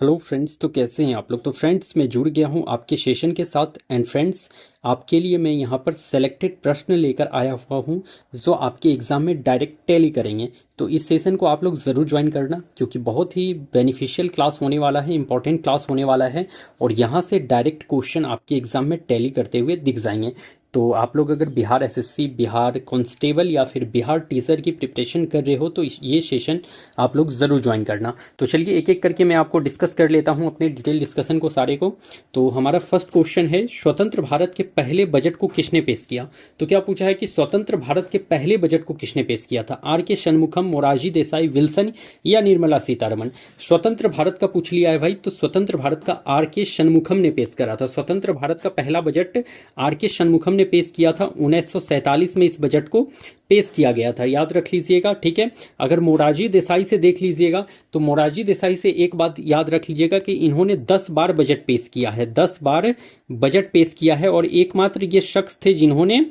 Hello friends, तो कैसे हैं आप लोग। तो फ्रेंड्स, मैं जुड़ गया हूं आपके सेशन के साथ। एंड फ्रेंड्स, आपके लिए मैं यहां पर सेलेक्टेड प्रश्न लेकर आया हुआ हूं जो आपके एग्जाम में डायरेक्ट टैली करेंगे। तो इस सेशन को आप लोग ज़रूर ज्वाइन करना, क्योंकि बहुत ही बेनिफिशियल क्लास होने वाला है, इंपॉर्टेंट क्लास होने वाला है। और यहाँ से डायरेक्ट क्वेश्चन आपके एग्जाम में टैली करते हुए दिख जाएंगे। तो आप लोग अगर बिहार एसएससी, बिहार कांस्टेबल या फिर बिहार टीचर की प्रिपरेशन कर रहे हो तो ये सेशन आप लोग ज़रूर ज्वाइन करना। तो चलिए एक एक करके मैं आपको डिस्कस कर लेता हूं अपने डिटेल डिस्कशन को सारे को। तो हमारा फर्स्ट क्वेश्चन है, स्वतंत्र भारत के पहले बजट को किसने पेश किया। तो क्या पूछा है कि स्वतंत्र भारत के पहले बजट को किसने पेश किया था। आर के शनमुखम, मोरारजी देसाई, विल्सन या निर्मला सीतारमण। स्वतंत्र भारत का पूछ लिया है भाई, तो स्वतंत्र भारत का आर के शनमुखम ने पेश करा था। स्वतंत्र भारत का पहला बजट आर के शनमुखम ने पेश किया था। 1947 में इस बजट को पेश किया गया था, याद रख लीजिएगा, ठीक है। अगर मोरारजी देसाई से देख लीजिएगा तो मोरारजी देसाई से एक बात याद रख लीजिएगा कि इन्होंने 10 बार बजट पेश किया है, 10 बार बजट पेश किया है। और एकमात्र ये शख्स थे जिन्होंने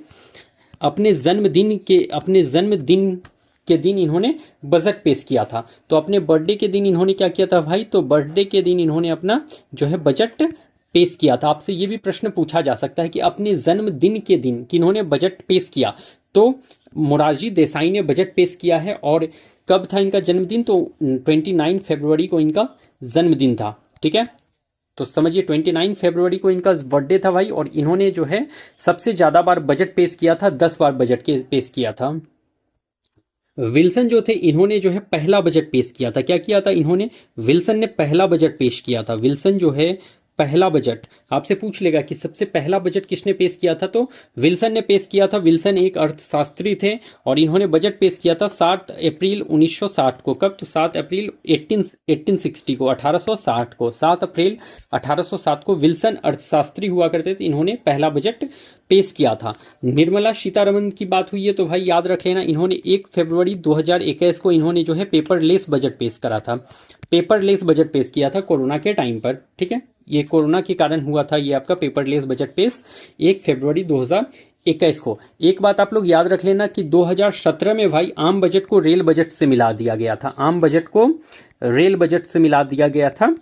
अपने जन्मदिन के दिन इन्होंने बजट पेश किया था। तो अपने बर्थडे के दिन इन्होंने क्या किया था भाई, तो बर्थडे के दिन इन्होंने अपना जो है बजट पेश किया था। आपसे ये भी प्रश्न पूछा जा सकता है कि अपने जन्मदिन के दिन किन्होंने बजट पेश किया। तो मोरारजी देसाई ने बजट पेश किया है। और कब था इनका जन्मदिन, तो 29 फरवरी को इनका जन्मदिन था, ठीक है। तो समझिए 29 फरवरी को इनका बर्थडे था भाई। और इन्होंने जो है सबसे ज़्यादा बार बजट पेश किया था, 10 बार बजट के पेश किया था। विल्सन जो थे इन्होंने जो है पहला बजट पेश किया था। क्या किया था इन्होंने, विल्सन ने पहला बजट पेश किया था। विल्सन जो है पहला बजट आपसे पूछ लेगा कि सबसे पहला बजट किसने पेश किया था, तो विल्सन ने पेश किया था। विल्सन एक अर्थशास्त्री थे और इन्होंने बजट पेश किया था 7 अप्रैल 1960 को। कब, तो 7 अप्रैल 1860 को, 1860 को, 7 अप्रैल 1860 को विल्सन अर्थशास्त्री हुआ करते थे, इन्होंने पहला बजट पेश किया था। निर्मला सीतारमण की बात हुई है तो भाई याद रख लेना, इन्होंने 1 फरवरी 2021 को इन्होंने जो है पेपरलेस बजट पेश करा था। पेपरलेस बजट पेश किया था कोरोना के टाइम पर, ठीक है। ये कोरोना के कारण हुआ था ये आपका पेपरलेस बजट पेश 1 फरवरी 2021 को। एक बात आप लोग याद रख लेना कि 2017 में भाई आम बजट को रेल बजट से मिला दिया गया था। आम बजट को रेल बजट से मिला दिया गया था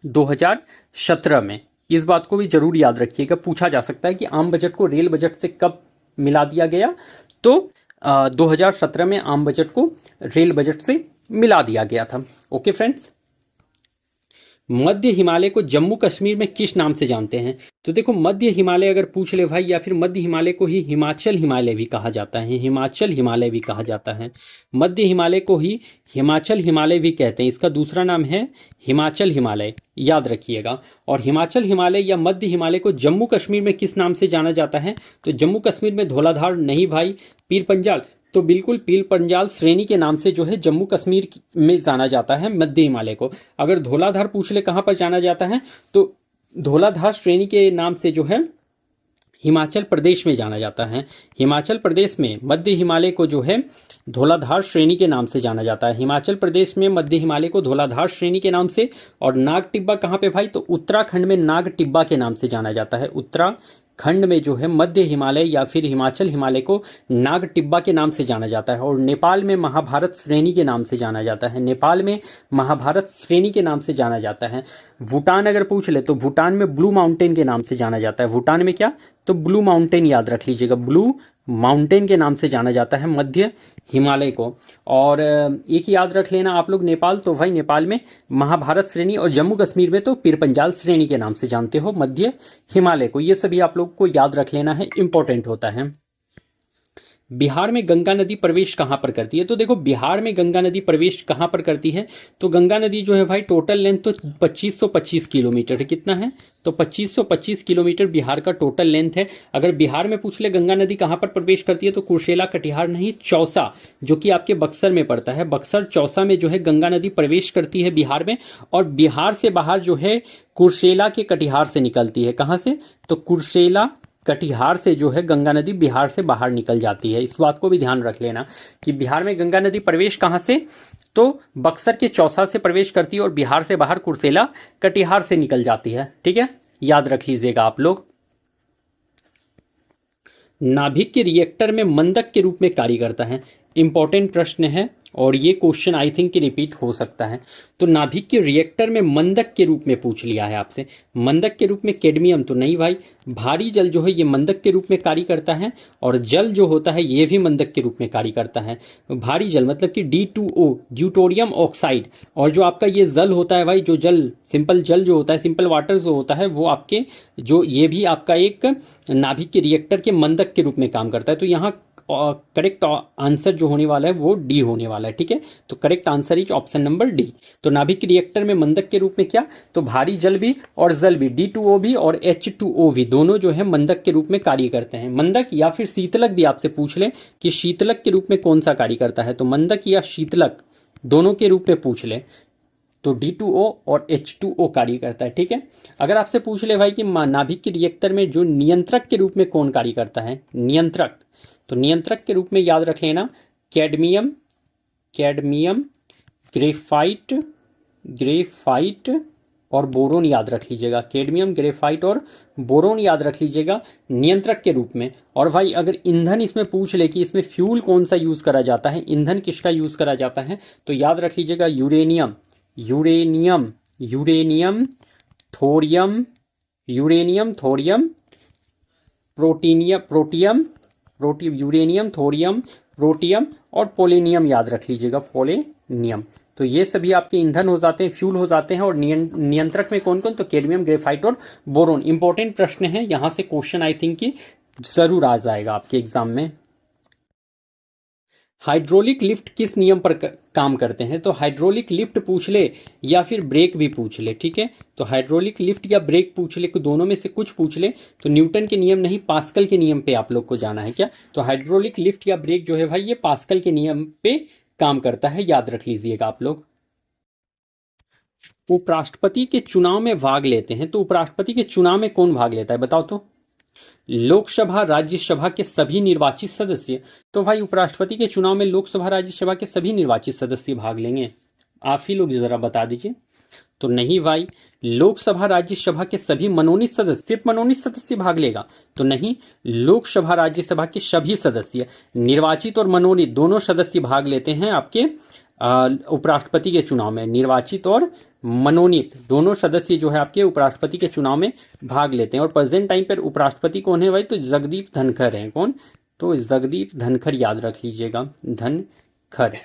2017 में। इस बात को भी जरूर याद रखिएगा, पूछा जा सकता है कि आम बजट को रेल बजट से कब मिला दिया गया। तो 2017 में आम बजट को रेल बजट से मिला दिया गया था। ओके फ्रेंड्स, मध्य हिमालय को जम्मू कश्मीर में किस नाम से जानते हैं। तो देखो, मध्य हिमालय अगर पूछ ले भाई, या फिर मध्य हिमालय को ही हिमाचल हिमालय भी कहा जाता है, हिमाचल हिमालय भी कहा जाता है। मध्य हिमालय को ही हिमाचल हिमालय भी कहते हैं, इसका दूसरा नाम है हिमाचल हिमालय, याद रखिएगा। और हिमाचल हिमालय या मध्य हिमालय को जम्मू कश्मीर में किस नाम से जाना जाता है, तो जम्मू कश्मीर में धौलाधार नहीं भाई, पीर पंजाल। तो बिल्कुल पीर पंजाल श्रेणी के नाम से जो है जम्मू कश्मीर में जाना जाता है मध्य हिमालय को। अगर धौलाधार पूछ ले कहाँ पर जाना जाता है, तो धौलाधार श्रेणी के नाम से जो है हिमाचल प्रदेश में जाना जाता है। हिमाचल प्रदेश में मध्य हिमालय को जो है धौलाधार श्रेणी के नाम से जाना जाता है। हिमाचल प्रदेश में मध्य हिमालय को धौलाधार श्रेणी के नाम से। और नाग टिब्बा कहाँ पे भाई, तो उत्तराखंड में नाग टिब्बा के नाम से जाना जाता है। उत्तराखंड में जो है मध्य हिमालय या फिर हिमाचल हिमालय को नाग टिब्बा के नाम से जाना जाता है। और नेपाल में महाभारत श्रेणी के नाम से जाना जाता है। नेपाल में महाभारत श्रेणी के नाम से जाना जाता है। भूटान अगर पूछ ले तो भूटान में ब्लू माउंटेन के नाम से जाना जाता है। भूटान में क्या, तो ब्लू माउंटेन, याद रख लीजिएगा, ब्लू माउंटेन के नाम से जाना जाता है मध्य हिमालय को। और एक याद रख लेना आप लोग, नेपाल, तो भाई नेपाल में महाभारत श्रेणी, और जम्मू कश्मीर में तो पीर पंजाल श्रेणी के नाम से जानते हो मध्य हिमालय को। ये सभी आप लोग को याद रख लेना है, इंपॉर्टेंट होता है। बिहार में गंगा नदी प्रवेश कहाँ पर करती है। तो देखो, बिहार में गंगा नदी प्रवेश कहाँ पर करती है, तो गंगा नदी जो है भाई टोटल लेंथ तो 2525 किलोमीटर है। कितना है, तो 2525 किलोमीटर बिहार का टोटल लेंथ है। अगर बिहार में पूछ ले गंगा नदी कहाँ पर प्रवेश करती है, तो कुर्सेला, कटिहार नहीं, चौसा, जो कि आपके बक्सर में पड़ता है। बक्सर चौसा में जो है गंगा नदी प्रवेश करती है बिहार में। और बिहार से बाहर जो है कुर्सेला के कटिहार से निकलती है। कहाँ से, तो कुर्सेला कटिहार से जो है गंगा नदी बिहार से बाहर निकल जाती है। इस बात को भी ध्यान रख लेना कि बिहार में गंगा नदी प्रवेश कहाँ से, तो बक्सर के चौसा से प्रवेश करती है और बिहार से बाहर कुर्सेला कटिहार से निकल जाती है, ठीक है, याद रख लीजिएगा आप लोग। नाभिक के रिएक्टर में मंदक के रूप में कार्य करता है। इंपॉर्टेंट प्रश्न है और ये क्वेश्चन आई थिंक कि रिपीट हो सकता है। तो नाभिक के रिएक्टर में मंदक के रूप में पूछ लिया है आपसे। मंदक के रूप में कैडमियम तो नहीं भाई, भारी जल जो है ये मंदक के रूप में कार्य करता है और जल जो होता है ये भी मंदक के रूप में कार्य करता है। भारी जल मतलब कि D2O ड्यूटोरियम ऑक्साइड, और जो आपका ये जल होता है भाई, जो जल सिंपल जल जो होता है, सिंपल वाटर जो होता है वो आपके जो ये भी आपका एक नाभिक के रिएक्टर के मंदक के रूप में काम करता है। तो यहाँ करेक्ट आंसर जो होने वाला है वो डी होने वाला है। ठीक है, तो correct answer is option number D. तो नाभिक रिएक्टर में मंदक के रूप में क्या, तो भारी जल भी और जल भी, D2O भी और H2O भी, दोनों जो है मंदक के रूप में कार्य करते हैं। मंदक या फिर शीतलक भी आपसे पूछ ले कि शीतलक के रूप में कौन सा कार्य करता है, तो मंदक या शीतलक दोनों के रूप में पूछ ले तो D2O और H2O कार्य करता है। ठीक है, अगर आपसे पूछ ले भाई कि नाभिक के रिएक्टर में जो नियंत्रक के रूप में कौन कार्य करता है, नियंत्रक, तो नियंत्रक के रूप में याद रख लेना कैडमियम, कैडमियम, ग्रेफाइट, ग्रेफाइट और बोरोन याद रख लीजिएगा। कैडमियम, ग्रेफाइट और बोरोन याद रख लीजिएगा नियंत्रक के रूप में। और भाई अगर ईंधन इसमें पूछ ले कि इसमें फ्यूल कौन सा यूज़ करा जाता है, ईंधन किसका यूज़ करा जाता है, तो याद रख लीजिएगा uranium, uranium, uranium, thorium, uranium, thorium, protium, uranium, thorium, protium और पोलेनियम याद रख लीजिएगा, पोलेनियम। तो ये सभी आपके ईंधन हो जाते हैं, फ्यूल हो जाते हैं। और नियंत्रक में कौन कौन, तो कैडमियम, ग्रेफाइट और बोरोन। इंपॉर्टेंट प्रश्न है, यहाँ से क्वेश्चन आई थिंक कि जरूर आ जाएगा आपके एग्जाम में। हाइड्रोलिक लिफ्ट किस नियम पर काम करते हैं, तो हाइड्रोलिक लिफ्ट पूछ ले या फिर ब्रेक भी पूछ ले। ठीक है, तो हाइड्रोलिक लिफ्ट या ब्रेक पूछ ले, दोनों में से कुछ पूछ ले तो न्यूटन के नियम नहीं, पास्कल के नियम पे आप लोग को जाना है क्या। तो हाइड्रोलिक लिफ्ट या ब्रेक जो है भाई ये पास्कल के नियम पे काम करता है, याद रख लीजिएगा आप लोग। उपराष्ट्रपति के चुनाव में भाग लेते हैं, तो उपराष्ट्रपति के चुनाव में कौन भाग लेता है बताओ तो, लोकसभा राज्यसभा के सभी निर्वाचित सदस्य। तो भाई उपराष्ट्रपति के चुनाव में लोकसभा राज्यसभा के सभी निर्वाचित सदस्य भाग लेंगे, आप ही लोग जरा बता दीजिए। तो नहीं भाई, लोकसभा राज्यसभा के सभी मनोनीत सदस्य, सिर्फ मनोनीत सदस्य भाग लेगा, तो नहीं, लोकसभा राज्यसभा के सभी सदस्य, निर्वाचित और मनोनीत दोनों सदस्य भाग लेते हैं आपके उपराष्ट्रपति के चुनाव में। निर्वाचित और मनोनीत दोनों सदस्य जो है आपके उपराष्ट्रपति के चुनाव में भाग लेते हैं। और प्रेजेंट टाइम पर उपराष्ट्रपति कौन है भाई, तो जगदीप धनखड़ हैं। कौन, तो जगदीप धनखड़ याद रख लीजिएगा, धनखड़।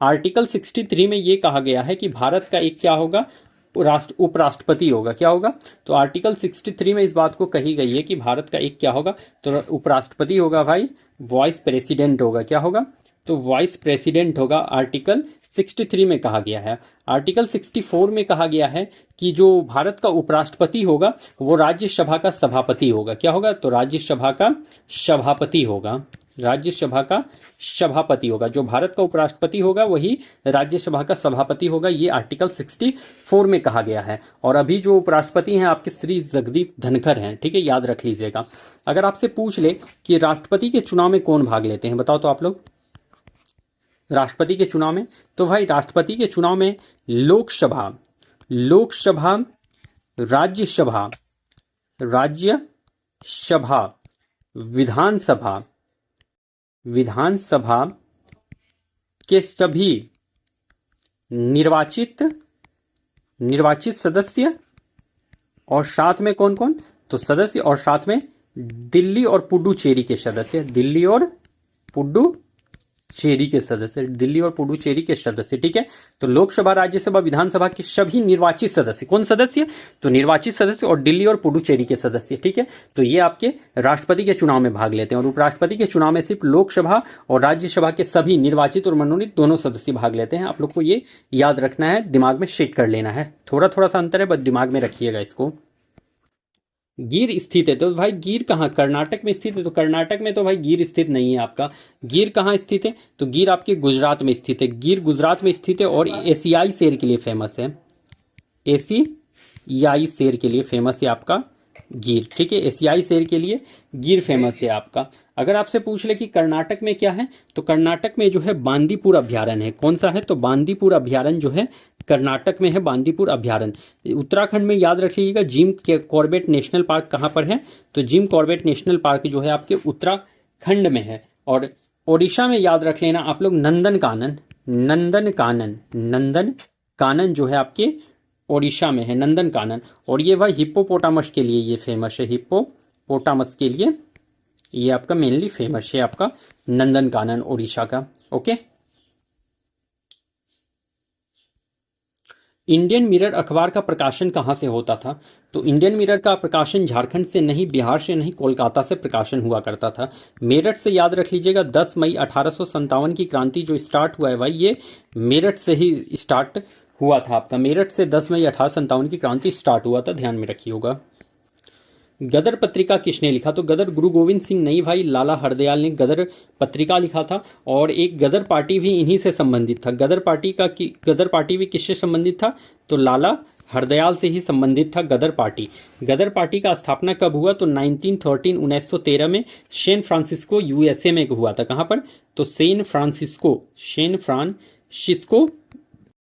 आर्टिकल 63 में ये कहा गया है कि भारत का एक क्या होगा, उपराष्ट्रपति होगा। क्या होगा, तो आर्टिकल 63 में इस बात को कही गई है कि भारत का एक क्या होगा, तो उपराष्ट्रपति होगा भाई, वाइस प्रेसिडेंट होगा। क्या होगा, तो वाइस प्रेसिडेंट होगा, आर्टिकल 63 में कहा गया है। आर्टिकल 64 में कहा गया है कि जो भारत का उपराष्ट्रपति होगा वो राज्यसभा का सभापति होगा। क्या होगा, तो राज्यसभा का सभापति होगा, राज्यसभा का सभापति होगा। जो भारत का उपराष्ट्रपति होगा वही राज्यसभा का सभापति होगा, ये आर्टिकल 64 में कहा गया है। और अभी जो उपराष्ट्रपति हैं आपके श्री जगदीप धनखड़ हैं। ठीक है, याद रख लीजिएगा। अगर आपसे पूछ ले कि राष्ट्रपति के चुनाव में कौन भाग लेते हैं बताओ तो आप लोग, राष्ट्रपति के चुनाव में, तो भाई राष्ट्रपति के चुनाव में लोकसभा, लोकसभा, राज्यसभा, राज्यसभा, विधानसभा, विधानसभा के सभी निर्वाचित सदस्य और साथ में कौन कौन, तो सदस्य और साथ में दिल्ली और पुडुचेरी के सदस्य, दिल्ली और पुडुचेरी के सदस्य, दिल्ली और पुडुचेरी के सदस्य। ठीक है, तो लोकसभा, राज्यसभा, विधानसभा के सभी निर्वाचित सदस्य, कौन सदस्य, तो निर्वाचित सदस्य और दिल्ली और पुडुचेरी के सदस्य। ठीक है, तो ये आपके राष्ट्रपति के चुनाव में भाग लेते हैं। और उपराष्ट्रपति के चुनाव में सिर्फ लोकसभा और राज्यसभा के सभी निर्वाचित और मनोनीत दोनों सदस्य भाग लेते हैं। आप लोग को ये याद रखना है, दिमाग में सेट कर लेना है। थोड़ा थोड़ा सा अंतर है, बस दिमाग में रखिएगा इसको। गिर स्थित है, तो भाई गिर कहाँ, कर्नाटक में स्थित है, तो कर्नाटक में तो भाई गिर स्थित नहीं है आपका। गिर कहाँ स्थित है, तो गिर आपके गुजरात में स्थित है। गिर गुजरात में स्थित है और एशियाई शेर के लिए फेमस है, एशियाई शेर के लिए फेमस है आपका गिर। ठीक है, एशियाई शेर के लिए गिर फेमस है आपका। अगर आपसे पूछ ले कि कर्नाटक में क्या है, तो कर्नाटक में जो है बांदीपुर अभ्यारण्य है। कौन सा है, तो बांदीपुर अभ्यारण्य जो है कर्नाटक में है, बांदीपुर अभ्यारण्य। उत्तराखंड में याद रखिएगा जिम कॉर्बेट नेशनल पार्क कहाँ पर है, तो जिम कॉर्बेट नेशनल पार्क जो है आपके उत्तराखंड में है। और ओडिशा में याद रख लेना आप लोग नंदन कानन, नंदन कानन, नंदन कानन जो है आपके ओडिशा में है, नंदन कानन। और ये भाई हिप्पोपोटामस के लिए ये फेमस है, हिप्पोपोटामस के लिए ये आपका मेनली फेमस है, आपका नंदन कानन ओडिशा का। ओके। इंडियन मिरर अखबार का प्रकाशन कहाँ से होता था? तो इंडियन मिरर का प्रकाशन झारखंड से नहीं, बिहार से नहीं, कोलकाता से प्रकाशन हुआ करता था। मेरठ से याद रख लीजिएगा, 10 मई 1857 की क्रांति जो स्टार्ट हुआ है भाई, ये मेरठ से ही स्टार्ट हुआ था आपका। मेरठ से 10 मई 1857 की क्रांति स्टार्ट हुआ था, ध्यान में रखिएगा। गदर पत्रिका किसने लिखा? तो गदर गुरु गोविंद सिंह नहीं भाई, लाला हरदयाल ने गदर पत्रिका लिखा था। और एक गदर पार्टी भी इन्हीं से संबंधित था। गदर पार्टी भी किससे संबंधित था? तो लाला हरदयाल से ही संबंधित था गदर पार्टी। गदर पार्टी का स्थापना कब हुआ? तो 1913 में सैन फ्रांसिस्को यूएसए में हुआ था। कहाँ पर? तो सैन फ्रांसिस्को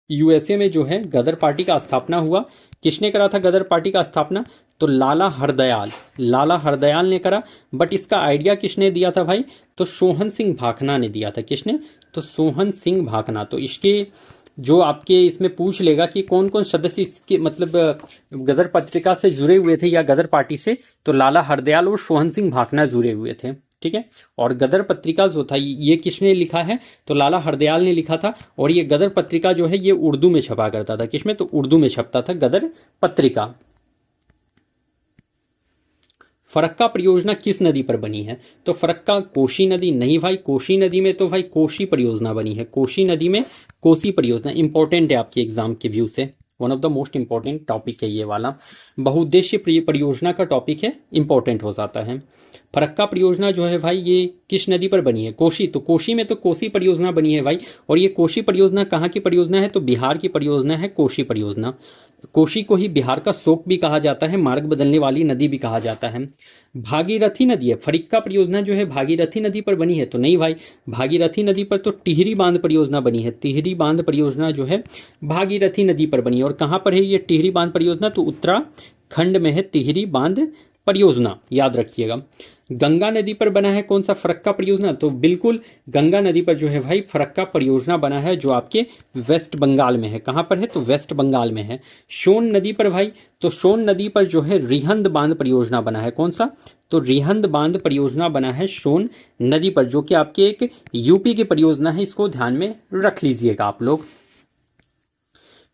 यूएसए में जो है गदर पार्टी का स्थापना हुआ। किसने करा था गदर पार्टी का स्थापना? तो लाला हरदयाल ने करा। बट इसका आइडिया किसने दिया था भाई? तो सोहन सिंह भाखना ने दिया था। किसने? तो सोहन सिंह भाखना। तो इसके जो आपके इसमें पूछ लेगा कि कौन कौन सदस्य इसके मतलब गदर पत्रिका से जुड़े हुए थे या गदर पार्टी से, तो लाला हरदयाल और सोहन सिंह भाखना जुड़े हुए थे। ठीक है। और गदर पत्रिका जो था ये किसने लिखा है? तो लाला हरदयाल ने लिखा था। और ये गदर पत्रिका जो है ये उर्दू में छपा करता था। किसमें? तो उर्दू में छपता था गदर पत्रिका। फरक्का परियोजना किस नदी पर बनी है? तो फरक्का कोसी नदी नहीं भाई, कोसी नदी में तो भाई कोसी परियोजना बनी है। कोसी नदी में कोसी परियोजना इंपॉर्टेंट है आपके एग्जाम के व्यू से, one of the most important topic है ये वाला। बहुउद्देशीय परियोजना का टॉपिक है, इंपॉर्टेंट हो जाता है। फरक्का परियोजना जो है भाई ये किस नदी पर बनी है? कोसी। तो कोसी में तो कोसी परियोजना बनी है भाई। और ये कोसी परियोजना कहाँ की परियोजना है? तो बिहार की परियोजना है कोसी परियोजना। कोसी को ही बिहार का शोक भी कहा जाता है, मार्ग बदलने वाली नदी भी कहा जाता है। भागीरथी नदी है, फरक्का परियोजना जो है भागीरथी नदी पर बनी है? तो नहीं भाई, भागीरथी नदी पर तो टिहरी बांध परियोजना बनी है। टिहरी बांध परियोजना जो है भागीरथी नदी पर बनी है। और कहाँ पर है ये टिहरी बांध परियोजना? तो उत्तराखंड में है टिहरी बांध परियोजना, याद रखिएगा। गंगा नदी पर बना है कौन सा फरक्का परियोजना? तो बिल्कुल गंगा नदी पर जो है भाई फरक्का परियोजना बना है, जो आपके वेस्ट बंगाल में है। कहाँ पर है? तो वेस्ट बंगाल में है। सोन नदी पर भाई, तो सोन नदी पर जो है रिहंद बांध परियोजना बना है। कौन सा? तो रिहंद बांध परियोजना बना है सोन नदी पर, जो कि आपके एक यूपी की परियोजना है। इसको ध्यान में रख लीजिएगा आप लोग।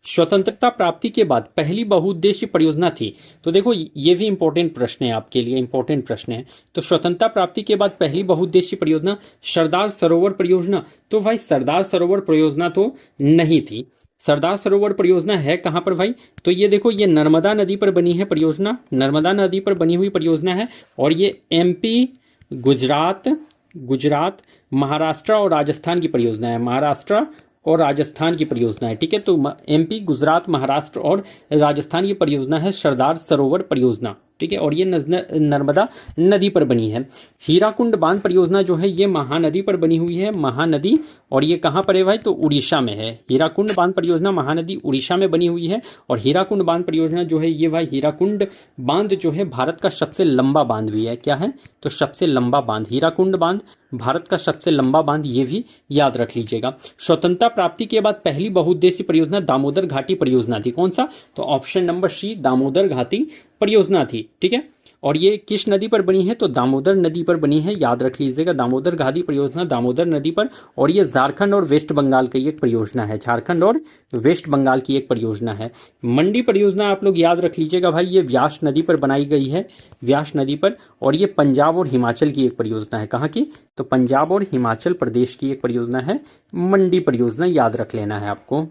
स्वतंत्रता प्राप्ति के बाद पहली बहुउद्देशीय परियोजना थी? तो देखो ये भी इंपॉर्टेंट प्रश्न है आपके लिए, इंपॉर्टेंट प्रश्न है। तो स्वतंत्रता प्राप्ति के बाद पहली बहुउद्देशीय परियोजना सरदार सरोवर परियोजना? तो भाई सरदार सरोवर परियोजना तो नहीं थी। सरदार सरोवर परियोजना है कहाँ पर भाई? तो ये देखो ये नर्मदा नदी पर बनी है परियोजना, नर्मदा नदी पर बनी हुई परियोजना है। और ये एमपी, गुजरात, महाराष्ट्र और राजस्थान की परियोजना है। महाराष्ट्र और राजस्थान की परियोजना है। ठीक है। तो एमपी, गुजरात, महाराष्ट्र और राजस्थान की परियोजना है सरदार सरोवर परियोजना। ठीक है। और ये नर्मदा नदी पर बनी है। हीराकुंड बांध परियोजना जो है ये महानदी पर बनी हुई है, महानदी। और ये कहाँ पर है भाई? तो उड़ीसा में है। हीराकुंड बांध परियोजना महानदी उड़ीसा में बनी हुई है। और हीराकुंड बांध परियोजना जो है ये भाई हीराकुंड बांध जो है भारत का सबसे लंबा बांध भी है। क्या है? तो सबसे लंबा बांध हीराकुंड बांध भारत का सबसे लंबा बांध, ये भी याद रख लीजिएगा। स्वतंत्रता प्राप्ति के बाद पहली बहुउद्देशीय परियोजना दामोदर घाटी परियोजना थी। कौन सा? तो ऑप्शन नंबर सी, दामोदर घाटी परियोजना थी। ठीक है। और ये किस नदी पर बनी है? तो दामोदर नदी पर बनी है, याद रख लीजिएगा। दामोदर घाटी परियोजना दामोदर नदी पर। और ये झारखंड और वेस्ट बंगाल की एक परियोजना है, झारखंड और वेस्ट बंगाल की एक परियोजना है। मंडी परियोजना आप लोग याद रख लीजिएगा भाई, ये व्यास नदी पर बनाई गई है, व्यास नदी पर। और ये पंजाब और हिमाचल की एक परियोजना है। कहाँ की? तो पंजाब और हिमाचल प्रदेश की एक परियोजना है मंडी परियोजना, याद रख लेना है आपको।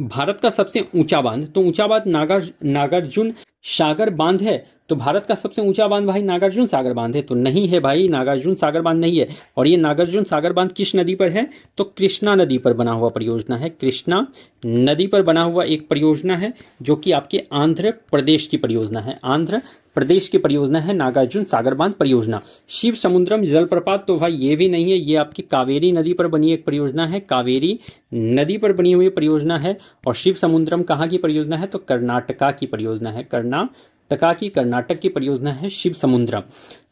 भारत का सबसे ऊंचा बांध? तो ऊंचा बांध नागार्जुन सागर बांध है। तो भारत का सबसे ऊंचा बांध भाई नागार्जुन सागर बांध है? तो नहीं है भाई, नागार्जुन सागर बांध नहीं है। और ये नागार्जुन सागर बांध किस नदी पर है? तो कृष्णा नदी पर बना हुआ परियोजना है। कृष्णा नदी पर बना हुआ एक परियोजना है, जो कि आपके आंध्र प्रदेश की परियोजना है। आंध्र प्रदेश की परियोजना है नागार्जुन सागर बांध परियोजना। शिव समुद्रम जलप्रपात? तो भाई ये भी नहीं है, ये आपकी कावेरी नदी पर बनी एक परियोजना है, कावेरी नदी पर बनी हुई परियोजना है। और शिव समुद्रम कहाँ की परियोजना है? तो कर्नाटका की परियोजना है, कर्नाटका तकाकी कर्नाटक की परियोजना है शिव समुद्रम।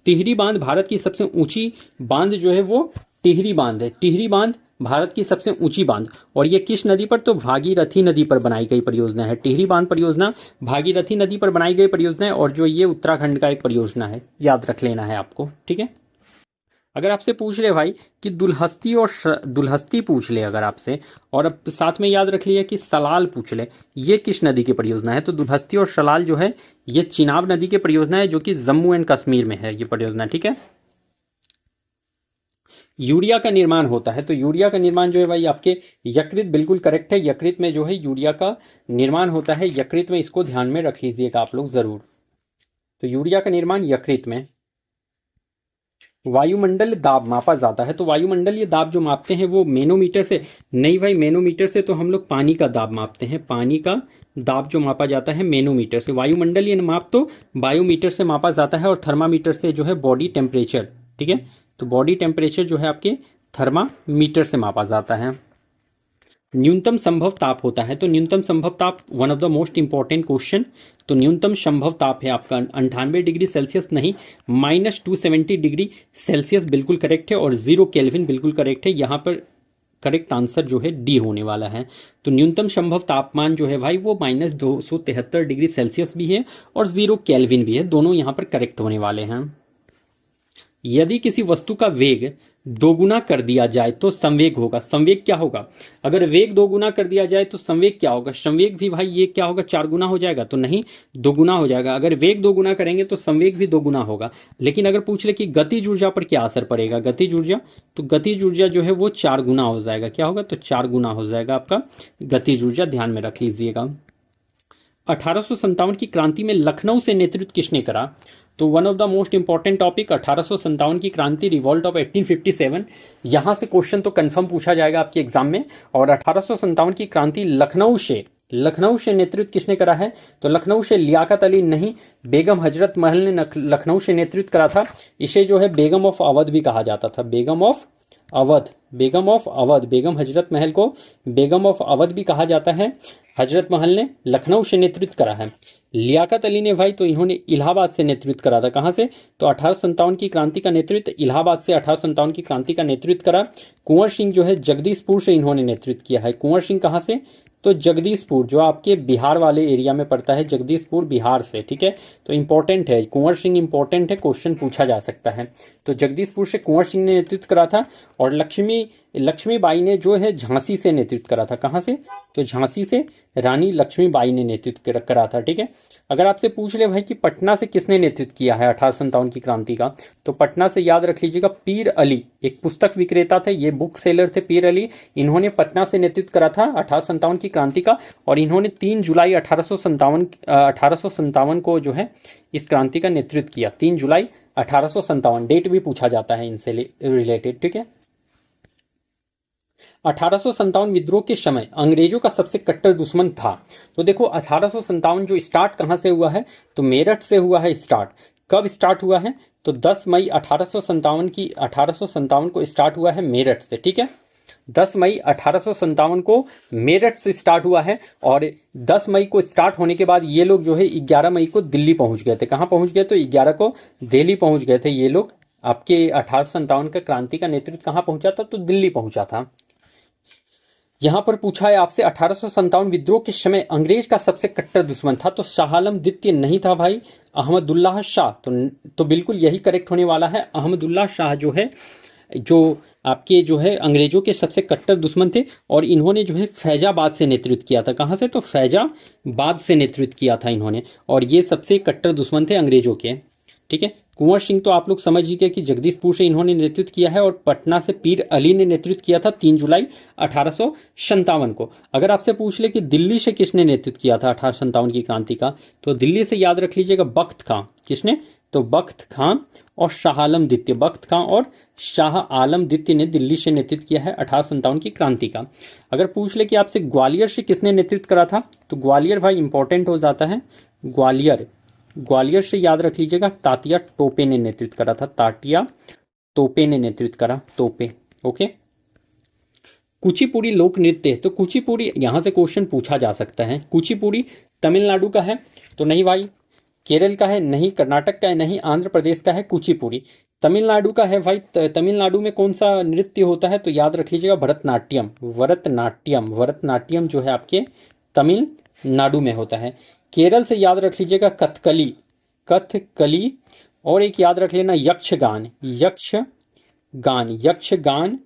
टिहरी बांध भारत की सबसे ऊंची बांध जो है वो टिहरी बांध है। टिहरी बांध भारत की सबसे ऊंची बांध, और ये किस नदी पर, तो भागीरथी नदी पर बनाई गई परियोजना है। टिहरी बांध परियोजना भागीरथी नदी पर बनाई गई परियोजना है, और जो ये उत्तराखंड का एक परियोजना है, याद रख लेना है आपको, ठीक है। अगर आपसे पूछ ले भाई कि दुल्हस्ती और दुल्हस्ती पूछ ले अगर आपसे, और अब साथ में याद रख लिया कि सलाल पूछ ले, ये किस नदी की परियोजना है, तो दुल्हस्ती और सलाल जो है ये चिनाब नदी की परियोजना है, जो कि जम्मू एंड कश्मीर में है ये परियोजना, ठीक है। यूरिया का निर्माण होता है, तो यूरिया का निर्माण जो है भाई आपके यकृत, बिल्कुल करेक्ट है, यकृत में जो है यूरिया का निर्माण होता है, यकृत में, इसको ध्यान में रख लीजिएगा आप लोग जरूर। तो यूरिया का निर्माण यकृत में। वायुमंडल दाब मापा जाता है, तो वायुमंडलीय दाब जो मापते हैं वो मैनोमीटर से नहीं भाई, मैनोमीटर से तो हम लोग पानी का दाब मापते हैं, पानी का दाब जो मापा जाता है मैनोमीटर से। वायुमंडलीय माप तो बायोमीटर से मापा जाता है, और थर्मामीटर से जो है बॉडी टेम्परेचर, ठीक है। तो बॉडी टेम्परेचर जो है आपके थर्मामीटर से मापा जाता है। न्यूनतम संभव ताप होता है, तो न्यूनतम संभव ताप one of the most important question. तो न्यूनतम संभव ताप है आपका 98 डिग्री सेल्सियस नहीं, -270 डिग्री सेल्सियस बिल्कुल करेक्ट है, और 0 केल्विन बिल्कुल करेक्ट है। यहाँ पर करेक्ट आंसर जो है डी होने वाला है। तो न्यूनतम संभव तापमान जो है भाई वो -273 डिग्री सेल्सियस भी है, और 0 केल्विन भी है, दोनों यहाँ पर करेक्ट होने वाले हैं। यदि किसी वस्तु का वेग दोगुना कर दिया जाए तो संवेग होगा। संवेग क्या होगा, अगर वेग दोगुना कर दिया जाए तो संवेग क्या होगा, संवेग भी भाई ये क्या होगा, 4 गुना हो जाएगा, तो नहीं, दोगुना हो जाएगा। अगर वेग दोगुना करेंगे तो संवेग भी दोगुना होगा। लेकिन अगर पूछ ले कि गतिज ऊर्जा पर क्या असर पड़ेगा, गतिज ऊर्जा, तो गतिज ऊर्जा जो है वो 4 गुना हो जाएगा। क्या होगा, तो 4 गुना हो जाएगा आपका गतिज ऊर्जा, ध्यान में रख लीजिएगा। 1857 की क्रांति में लखनऊ से नेतृत्व किसने करा, तो one of the most important topic 1857 की क्रांति, रिवॉल्ट ऑफ 1857, यहाँ से क्वेश्चन तो कंफर्म पूछा जाएगा आपके एग्जाम में। और 1857 की क्रांति लखनऊ से नेतृत्व किसने करा है, तो लखनऊ से लियाकत अली नहीं, बेगम हजरत महल ने लखनऊ से नेतृत्व करा था। इसे जो है बेगम ऑफ अवध भी कहा जाता था, बेगम ऑफ अवध, बेगम हजरत महल को बेगम ऑफ अवध भी कहा जाता है। हजरत महल ने लखनऊ से नेतृत्व करा है। लियाकत अली ने भाई, तो इन्होंने इलाहाबाद से नेतृत्व करा था। कहाँ से, तो 1857 की क्रांति का नेतृत्व इलाहाबाद से 1857 की क्रांति का नेतृत्व करा। कुंवर सिंह जो है जगदीशपुर से इन्होंने नेतृत्व किया है। कुंवर सिंह कहाँ से, तो जगदीशपुर, जो आपके बिहार वाले एरिया में पड़ता है, जगदीशपुर बिहार से, ठीक है। तो इंपॉर्टेंट है, कुंवर सिंह इंपॉर्टेंट है, क्वेश्चन पूछा जा सकता है। तो जगदीशपुर से कुंवर सिंह ने नेतृत्व करा था। और लक्ष्मीबाई ने जो है झांसी से नेतृत्व करा था। कहाँ से, तो झांसी से रानी लक्ष्मीबाई ने नेतृत्व करा था, ठीक है। अगर आपसे पूछ ले भाई कि पटना से किसने नेतृत्व किया है 1857 की क्रांति का, तो पटना से याद रख लीजिएगा पीर अली, एक पुस्तक विक्रेता थे, ये बुक सेलर थे पीर अली, इन्होंने पटना से नेतृत्व करा था 1857 की क्रांति का। और इन्होंने 3 जुलाई 1857 को जो है इस क्रांति का नेतृत्व किया। 3 जुलाई 1857, डेट भी पूछा जाता है इनसे रिलेटेड, ठीक है। 1857 विद्रोह के समय अंग्रेजों का सबसे कट्टर दुश्मन था। तो देखो 1857 जो स्टार्ट कहाँ से हुआ है, तो मेरठ से हुआ है स्टार्ट। कब स्टार्ट हुआ है, तो 10 मई 1857 को स्टार्ट हुआ है मेरठ से, ठीक है। 10 मई 1857 को मेरठ से स्टार्ट हुआ है। और 10 मई को स्टार्ट होने के बाद ये लोग जो है 11 मई को दिल्ली पहुंच गए थे। कहाँ पहुंच गए, तो 11 को दिल्ली पहुंच गए थे ये लोग। आपके 1857 का क्रांति का नेतृत्व कहाँ पहुंचा था, तो दिल्ली पहुंचा था। यहां पर पूछा है आपसे 1857 विद्रोह के समय अंग्रेज का सबसे कट्टर दुश्मन था, तो शाह आलम द्वितीय नहीं था भाई, अहमदुल्लाह शाह। तो बिल्कुल यही करेक्ट होने वाला है। अहमदुल्लाह शाह जो है, जो आपके जो है अंग्रेजों के सबसे कट्टर दुश्मन थे। और इन्होंने जो है फैजाबाद से नेतृत्व किया था। कहाँ से, तो फैजाबाद से नेतृत्व किया था इन्होंने। और ये सबसे कट्टर दुश्मन थे अंग्रेजों के, ठीक है। कुंवर सिंह तो आप लोग समझ ही गए कि जगदीशपुर से इन्होंने नेतृत्व किया है। और पटना से पीर अली ने नेतृत्व किया था 3 जुलाई 1857 को। अगर आपसे पूछ ले कि दिल्ली से किसने नेतृत्व किया था 1857 की क्रांति का, तो दिल्ली से याद रख लीजिएगा बख्त खां। किसने, तो बख्त खां और शाह आलम द्वितीय, बख्त खां और शाह आलम द्वितीय ने दिल्ली से नेतृत्व किया है 1857 की क्रांति का। अगर पूछ ले कि आपसे ग्वालियर से किसने नेतृत्व करा था, तो ग्वालियर भाई इंपॉर्टेंट हो जाता है। ग्वालियर से याद रख लीजिएगा तात्या टोपे ने नेतृत्व करा था। तात्या टोपे ने नेतृत्व करा, टोपे, ओके। कुचिपुड़ी लोक नृत्य, तो कुचिपुड़ी यहां से क्वेश्चन पूछा जा सकता है। कुचिपुड़ी तमिलनाडु का है, तो नहीं भाई। केरल का है नहीं, कर्नाटक का है नहीं, आंध्र प्रदेश का है कुचिपुड़ी, तमिलनाडु का है भाई तमिलनाडु में कौन सा नृत्य होता है, तो याद रख लीजिएगा भरतनाट्यम, भरतनाट्यम, भरतनाट्यम जो है आपके तमिलनाडु में होता है। केरल से याद रख लीजिएगा कथकली, कथकली, और एक याद रख लेना यक्षगान, यक्षगान, यक्षगान,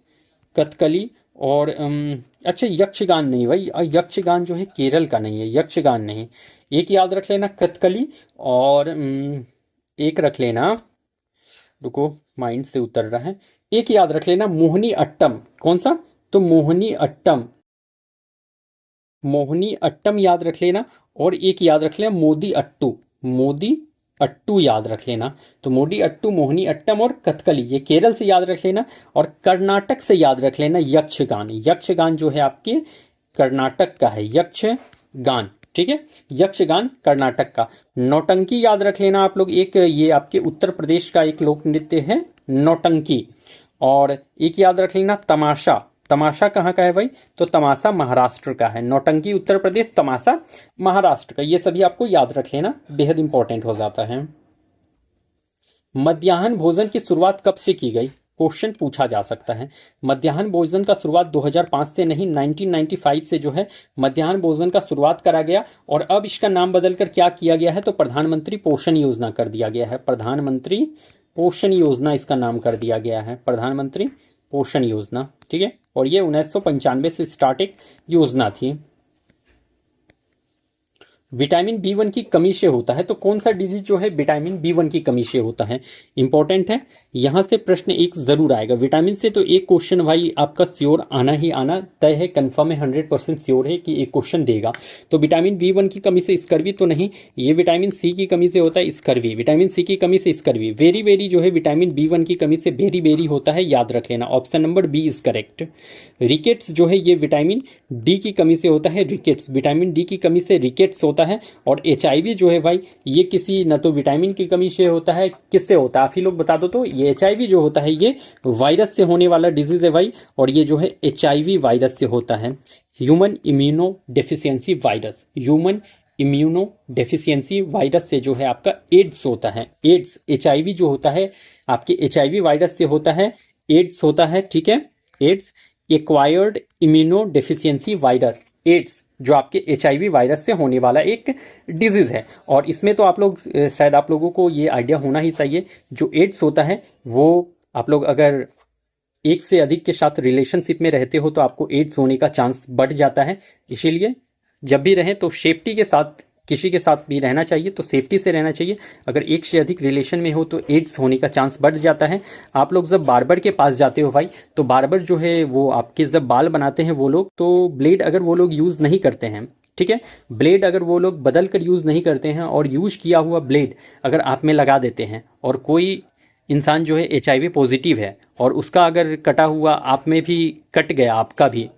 कथकली, और अच्छा यक्षगान नहीं भाई, यक्षगान जो है केरल का नहीं है, यक्षगान नहीं। एक याद रख लेना कथकली, और एक रख लेना, रुको माइंड से उतर रहा है, एक याद रख लेना मोहिनी अट्टम। कौन सा, तो मोहिनी अट्टम, मोहिनी अट्टम याद रख लेना, और एक याद रख लेना मोदी अट्टू, मोदी अट्टू याद रख लेना। तो मोदी अट्टू, मोहिनी अट्टम और कथकली ये केरल से याद रख लेना। और कर्नाटक से याद रख लेना यक्षगान, यक्षगान जो है आपके कर्नाटक का है, यक्षगान, ठीक है, यक्षगान कर्नाटक का। नौटंकी याद रख लेना आप लोग, एक ये आपके उत्तर प्रदेश का एक लोक नृत्य है नौटंकी। और एक याद रख लेना तमाशा, तमाशा कहाँ का है भाई, तो तमाशा महाराष्ट्र का है, नौटंकी उत्तर प्रदेश, तमाशा महाराष्ट्र का। ये सभी आपको याद रख लेना, बेहद इंपॉर्टेंट हो जाता है। मध्याह्न भोजन की शुरुआत कब से की गई, क्वेश्चन पूछा जा सकता है। मध्याह्न भोजन का शुरुआत 2005 से नहीं 1995 से जो है मध्याह्न भोजन का शुरुआत करा गया। और अब इसका नाम बदलकर क्या किया गया है, तो प्रधानमंत्री पोषण योजना कर दिया गया है, प्रधानमंत्री पोषण योजना इसका नाम कर दिया गया है, प्रधानमंत्री पोषण योजना, ठीक है। और ये 1995 से स्टार्ट एक योजना थी। विटामिन बी वन की कमी से होता है, तो कौन सा डिजीज जो है विटामिन बी वन की कमी से होता है, इंपॉर्टेंट है, यहां से प्रश्न एक जरूर आएगा। विटामिन से तो एक क्वेश्चन भाई आपका श्योर आना ही आना तय है, कंफर्म है, 100% श्योर है कि एक क्वेश्चन देगा। तो विटामिन बी वन की कमी से स्कर्वी तो नहीं, ये विटामिन सी की कमी से होता है स्कर्वी, विटामिन सी की कमी से स्कर्वी। वेरी वेरी जो है विटामिन बी वन की कमी से बेरी बेरी होता है, याद रख लेना, option number B is correct. Rickets जो है ये विटामिन डी की कमी से होता है, रिकेट्स, विटामिन डी की कमी से रिकेट्स होता है। और एचआईवी जो है भाई ये किसी न तो विटामिन की कमी से होता है, किससे होता है आप ही लोग बता दो, तो ये एचआईवी जो होता है ये वायरस से होने वाला डिजीज है भाई, और ये जो है एचआईवी वायरस से होता है, human immuno deficiency virus, human immuno deficiency virus से जो है आपका एड्स होता है, एड्स, एचआईवी जो होता है आपके एचआईवी वायरस से होता है, एड्स होता है, ठीक है, AIDS, acquired immunodeficiency virus, AIDS जो आपके एचआईवी वायरस से होने वाला एक डिजीज है। और इसमें तो आप लोग शायद आप लोगों को ये आइडिया होना ही चाहिए, जो एड्स होता है वो आप लोग अगर एक से अधिक के साथ रिलेशनशिप में रहते हो तो आपको एड्स होने का चांस बढ़ जाता है। इसीलिए जब भी रहें तो सेफ्टी के साथ, किसी के साथ भी रहना चाहिए तो सेफ्टी से रहना चाहिए। अगर एक से अधिक रिलेशन में हो तो एड्स होने का चांस बढ़ जाता है। आप लोग जब बार्बर के पास जाते हो भाई, तो बार्बर जो है वो आपके जब बाल बनाते हैं वो लोग, तो ब्लेड अगर वो लोग यूज़ नहीं करते हैं, ठीक है, ब्लेड अगर वो लोग बदल कर यूज़ नहीं करते हैं और यूज किया हुआ ब्लेड अगर आप में लगा देते हैं, और कोई इंसान जो है एचआईवी पॉजिटिव है और उसका अगर कटा हुआ आप में भी कट गया, आपका भी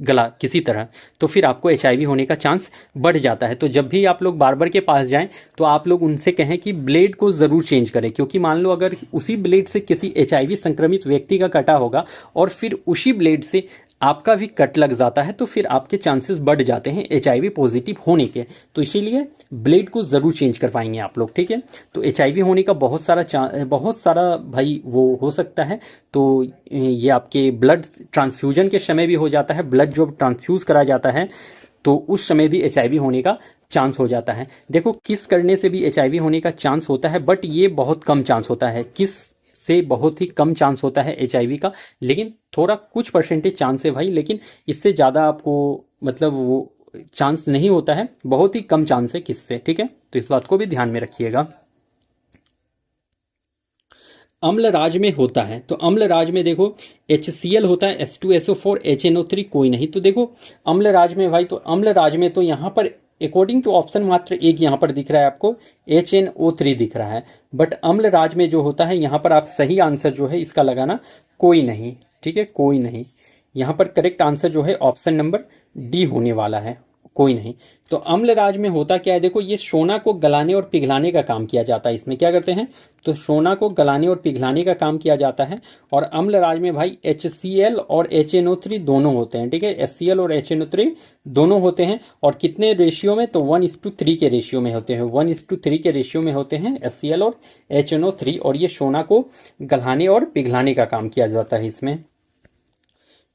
गला किसी तरह, तो फिर आपको एचआईवी होने का चांस बढ़ जाता है। तो जब भी आप लोग बार्बर के पास जाएं तो आप लोग उनसे कहें कि ब्लेड को ज़रूर चेंज करें, क्योंकि मान लो अगर उसी ब्लेड से किसी एचआईवी संक्रमित व्यक्ति का कटा होगा और फिर उसी ब्लेड से आपका भी कट लग जाता है तो फिर आपके चांसेस बढ़ जाते हैं एचआईवी पॉजिटिव होने के। तो इसीलिए ब्लेड को ज़रूर चेंज करवाएंगे आप लोग, ठीक है। तो एचआईवी होने का बहुत सारा भाई वो हो सकता है। तो ये आपके ब्लड ट्रांसफ्यूजन के समय भी हो जाता है, ब्लड जो ट्रांसफ्यूज़ करा जाता है तो उस समय भी एचआईवी होने का चांस हो जाता है। देखो किस करने से भी एचआईवी होने का चांस होता है, बट ये बहुत कम चांस होता है, किस से बहुत ही कम चांस होता है एचआईवी का, लेकिन थोड़ा कुछ परसेंटेज चांस है भाई, लेकिन इससे ज़्यादा आपको मतलब वो चांस नहीं होता है, बहुत ही कम चांस है किससे, ठीक है। तो इस बात को भी ध्यान में रखिएगा। अम्ल राज में होता है, तो अम्ल राज में देखो HCl होता है, H2SO4, HNO3 कोई नहीं। तो देखो अम्ल राज में भाई, तो अम्ल राज में तो यहाँ पर अकॉर्डिंग टू ऑप्शन मात्र एक यहाँ पर दिख रहा है आपको, HNO3 दिख रहा है, बट अम्ल राज में जो होता है यहाँ पर आप सही आंसर जो है इसका लगाना कोई नहीं, ठीक है, कोई नहीं। यहाँ पर करेक्ट आंसर जो है ऑप्शन नंबर डी होने वाला है, कोई नहीं। तो अम्लराज में होता क्या है, देखो ये सोना को गलाने और पिघलाने का काम किया जाता है। इसमें क्या करते हैं, तो सोना को गलाने और पिघलाने का काम किया जाता है। और अम्लराज में भाई HCl और HNO3 दोनों होते हैं, ठीक है, HCl और HNO3 दोनों होते हैं। और कितने रेशियो में, तो 1:3 के रेशियो में होते हैं, 1:3 के रेशियो में होते हैं HCl और HNO3। और ये सोना को गलाने और पिघलाने का काम किया जाता है इसमें।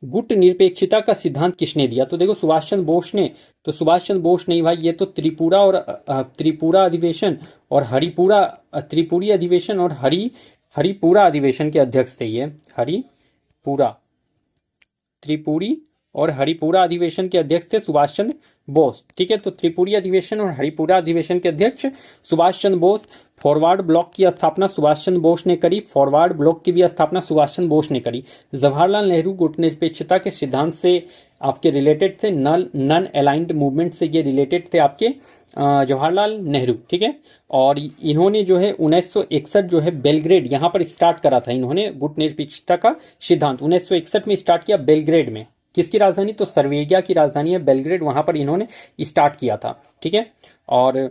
गुट निरपेक्षता का सिद्धांत किसने दिया, तो देखो सुभाष चंद्र बोस ने। तो सुभाष चंद्र बोस नहीं भाई, ये तो त्रिपुरा और त्रिपुरा अधिवेशन और हरिपुरा त्रिपुरी अधिवेशन और हरिपुरा अधिवेशन के अध्यक्ष थे ये। हरिपुरा त्रिपुरी और हरिपुरा अधिवेशन के अध्यक्ष थे सुभाष चंद्र बोस, ठीक है। तो त्रिपुरी अधिवेशन और हरिपुरा अधिवेशन के अध्यक्ष सुभाष चंद्र बोस। फॉरवर्ड ब्लॉक की स्थापना सुभाष चंद्र बोस ने करी, फॉरवर्ड ब्लॉक की भी स्थापना सुभाष चंद्र बोस ने करी। जवाहरलाल नेहरू गुटनिरपेक्षता के सिद्धांत से आपके रिलेटेड थे, नन अलाइंड मूवमेंट से ये रिलेटेड थे आपके जवाहरलाल नेहरू, ठीक है। और इन्होंने जो है 1961 जो है बेलग्रेड यहाँ पर स्टार्ट करा था इन्होंने गुटनिरपेक्षता का सिद्धांत 1961 में स्टार्ट किया बेलग्रेड में। किसकी राजधानी, तो सर्बिया की राजधानी है बेलग्रेड, वहां पर इन्होंने स्टार्ट किया था, ठीक है। और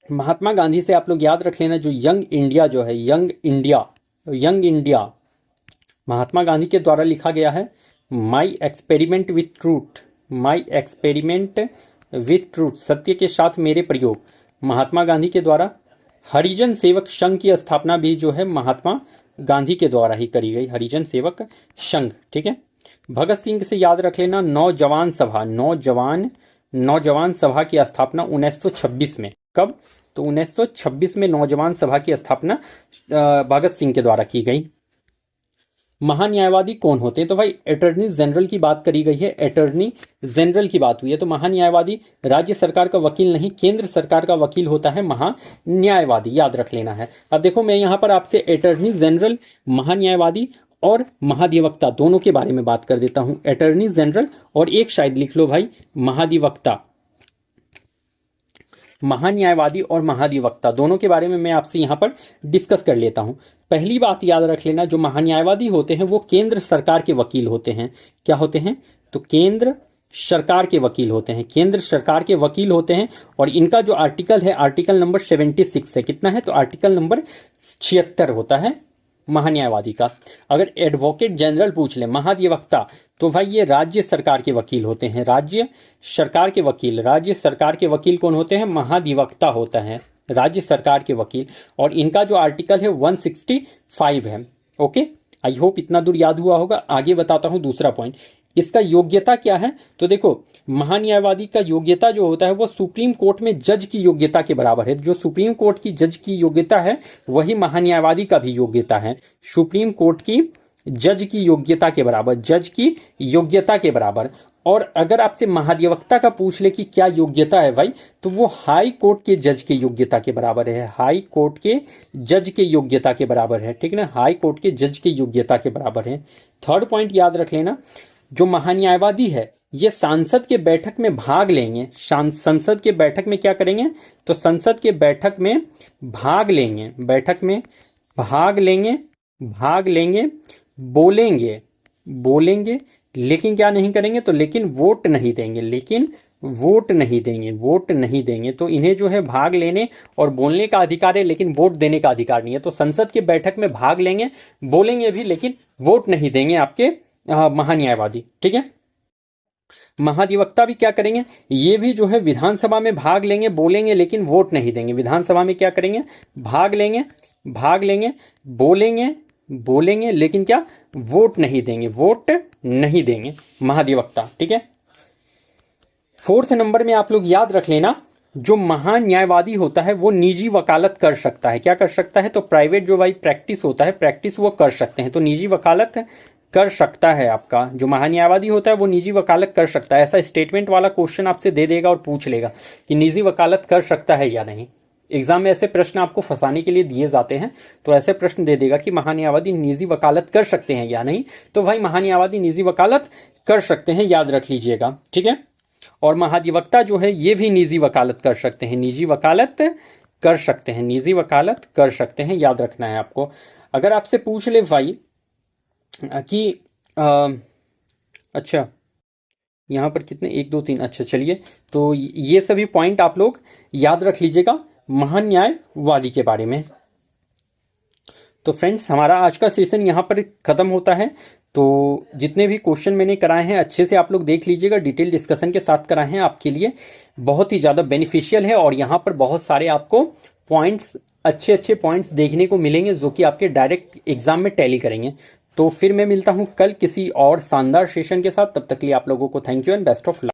महात्मा गांधी से आप लोग याद रख लेना, जो यंग इंडिया जो है, यंग इंडिया महात्मा गांधी के द्वारा लिखा गया है। My experiment with truth, my experiment with truth, सत्य के साथ मेरे प्रयोग, महात्मा गांधी के द्वारा। हरिजन सेवक संघ की स्थापना भी जो है महात्मा गांधी के द्वारा ही करी गई, हरिजन सेवक संघ, ठीक है। भगत सिंह से याद रख लेना, नौजवान सभा की स्थापना 1926 में। कब, तो 1926 में नौजवान सभा की स्थापना भगत सिंह के द्वारा की गई। महान्यायवादी कौन होते हैं, तो भाई अटॉर्नी जनरल की बात करी गई है, अटॉर्नी जनरल की बात हुई है। तो महान्यायवादी राज्य सरकार का वकील नहीं, केंद्र सरकार का वकील होता है महान्यायवादी, याद रख लेना है। अब देखो मैं यहां पर आपसे अटॉर्नी जनरल, महान्यायवादी और महाधिवक्ता दोनों के बारे में बात कर देता हूं। अटॉर्नी जनरल और एक शायद लिख लो भाई महाधिवक्ता, महान्यायवादी और महाधिवक्ता दोनों के बारे में मैं आपसे यहां पर डिस्कस कर लेता हूं। पहली बात याद रख लेना, जो महान्यायवादी होते हैं वो केंद्र सरकार के वकील होते हैं। क्या होते हैं, तो केंद्र सरकार के वकील होते हैं, केंद्र सरकार के वकील होते हैं। और इनका जो आर्टिकल है, आर्टिकल नंबर 76 है, कितना है, तो आर्टिकल नंबर 76 होता है महान्यायवादी का। अगर एडवोकेट जनरल पूछ ले महाधिवक्ता, तो भाई ये राज्य सरकार के वकील होते हैं, राज्य सरकार के वकील। राज्य सरकार के वकील कौन होते हैं, महाधिवक्ता होता है, राज्य सरकार के वकील। और इनका जो आर्टिकल है 165 है। ओके, आई होप इतना दूर याद हुआ होगा। आगे बताता हूं दूसरा पॉइंट, इसका योग्यता क्या है। तो देखो महान्यायवादी का योग्यता जो होता है वो सुप्रीम कोर्ट में जज की योग्यता के बराबर है। जो सुप्रीम कोर्ट की जज की योग्यता है वही महान्यायवादी का भी योग्यता है, सुप्रीम कोर्ट की जज की योग्यता के बराबर, जज की योग्यता के बराबर। और अगर आपसे महाधिवक्ता का पूछ ले कि क्या योग्यता है भाई, तो वो हाई कोर्ट के जज के योग्यता के बराबर है, हाई कोर्ट के जज के योग्यता के बराबर है, ठीक है ना, हाई कोर्ट के जज के योग्यता के बराबर है। थर्ड पॉइंट याद रख लेना, जो महान्यायवादी है ये सांसद के बैठक में भाग लेंगे, संसद के बैठक में क्या करेंगे, तो संसद के बैठक में भाग लेंगे, बैठक में भाग लेंगे, बोलेंगे, लेकिन क्या नहीं करेंगे, तो लेकिन वोट नहीं देंगे, तो इन्हें जो है भाग लेने और बोलने का अधिकार है लेकिन वोट देने का अधिकार नहीं है। तो संसद के बैठक में भाग लेंगे, बोलेंगे भी, लेकिन वोट नहीं देंगे आपके महान्यायवादी, ठीक है। महाधिवक्ता भी क्या करेंगे, ये भी जो है विधानसभा में भाग लेंगे, बोलेंगे, लेकिन वोट नहीं देंगे। विधानसभा में क्या करेंगे, भाग लेंगे, बोलेंगे, लेकिन क्या, वोट नहीं देंगे महाधिवक्ता, ठीक है। फोर्थ नंबर में आप लोग याद रख लेना, जो महान्यायवादी होता है वो निजी वकालत कर सकता है। क्या कर सकता है, तो प्राइवेट जो भाई प्रैक्टिस होता है, प्रैक्टिस वो कर सकते हैं, तो निजी वकालत कर सकता है। आपका जो महान्यायवादी होता है वो निजी वकालत कर सकता है। ऐसा स्टेटमेंट वाला क्वेश्चन आपसे दे देगा और पूछ लेगा कि निजी वकालत कर सकता है या नहीं। एग्जाम में ऐसे प्रश्न आपको फंसाने के लिए दिए जाते हैं, तो ऐसे प्रश्न दे देगा कि महान्यायवादी निजी वकालत कर सकते हैं या नहीं, तो भाई महान्यायवादी निजी वकालत कर सकते हैं, याद रख लीजिएगा, ठीक है। और महाधिवक्ता जो है ये भी निजी वकालत कर सकते हैं, निजी वकालत कर सकते हैं, याद रखना है आपको। अगर आपसे पूछ ले भाई कि अच्छा यहाँ पर कितने, 1 2 3, अच्छा चलिए, तो ये सभी पॉइंट आप लोग याद रख लीजिएगा महान्यायवादी के बारे में। तो फ्रेंड्स हमारा आज का सेशन यहाँ पर ख़त्म होता है। तो जितने भी क्वेश्चन मैंने कराए हैं अच्छे से आप लोग देख लीजिएगा, डिटेल डिस्कशन के साथ कराए हैं, आपके लिए बहुत ही ज़्यादा बेनिफिशियल है। और यहाँ पर बहुत सारे आपको पॉइंट्स, अच्छे अच्छे पॉइंट्स देखने को मिलेंगे जो कि आपके डायरेक्ट एग्जाम में टैली करेंगे। तो फिर मैं मिलता हूँ कल किसी और शानदार सेशन के साथ, तब तक के लिए आप लोगों को thank you and best of luck.